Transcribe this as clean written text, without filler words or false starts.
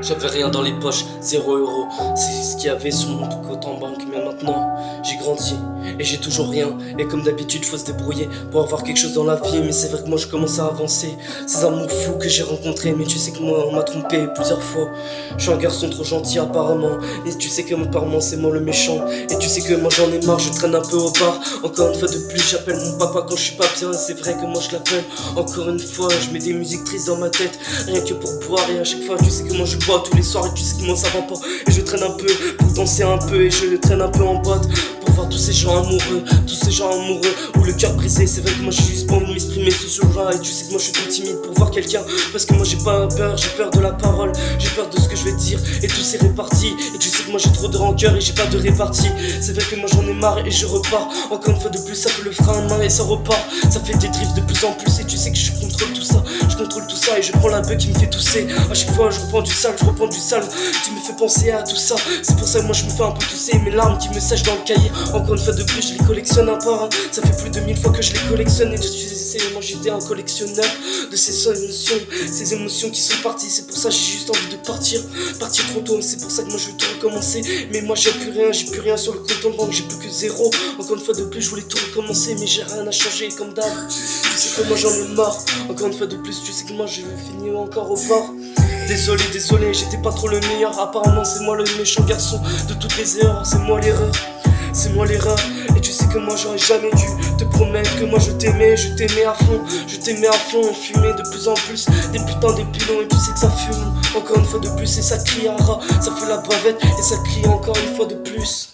J'avais rien dans les poches, 0 €. C'est ce qu'il y avait sur mon compte en banque. Mais maintenant, j'ai grandi et j'ai toujours rien. Et comme d'habitude, faut se débrouiller pour avoir quelque chose dans la vie. Mais c'est vrai que moi, je commence à avancer. Ces amours fous que j'ai rencontrés. Mais tu sais que moi, on m'a trompé plusieurs fois. Je suis un garçon trop gentil apparemment. Et tu sais que apparemment, c'est moi le méchant. Et tu sais que moi, j'en ai marre, je traîne un peu au bar. Encore une fois de plus, j'appelle mon papa quand je suis pas bien. C'est vrai que moi, je l'appelle. Encore une fois, je mets des musiques tristes dans ma tête. Rien que pour boire. Et à chaque fois, tu sais que moi, je bois tous les soirs et tu sais que moi ça va pas. Et je traîne un peu pour danser un peu. Et je traîne un peu en boîte pour voir tous ces gens amoureux. Tous ces gens amoureux ou le cœur brisé. C'est vrai que moi j'ai juste pas envie de m'exprimer ce jour-là. Et tu sais que moi je suis trop timide pour voir quelqu'un. Parce que moi j'ai pas peur, j'ai peur de la parole. J'ai peur de ce que je vais te dire. Et tout c'est réparti. Et tu sais que moi j'ai trop de rancœur et j'ai pas de répartie. C'est vrai que moi j'en ai marre et je repars. Encore une fois de plus ça fait le frein à main et ça repart. Ça fait des drifts de plus en plus. Et tu sais que je contrôle tout ça. Je contrôle tout ça et je prends la beuh qui me fait tousser. À chaque fois je reprends du sale, je reprends du sale. Tu me fais penser à tout ça. C'est pour ça que moi je me fais un peu tousser. Mes larmes qui me sèchent dans le cahier. Encore une fois de plus je les collectionne un par un. Ça fait plus de 1000 fois que je les collectionne. Et tu sais moi j'étais un collectionneur de ces émotions qui sont parties. C'est pour ça que j'ai juste envie de partir trop tôt. C'est pour ça que moi je veux tout recommencer. Mais moi j'ai plus rien sur le compte en banque. J'ai plus que 0. Encore une fois de plus je voulais tout recommencer. Mais j'ai rien à changer comme d'hab. Tu sais que moi j'en ai marre. Encore une fois de plus tu sais que moi je vais finir encore au bar. Désolé, j'étais pas trop le meilleur. Apparemment c'est moi le méchant garçon de toutes les erreurs. C'est moi l'erreur. Et tu sais que moi j'aurais jamais dû te promettre que moi je t'aimais à fond. On fumait de plus en plus des putains des pilons. Et tu sais que ça fume encore une fois de plus. Et ça crie à rat, ça fait la bavette. Et ça crie encore une fois de plus.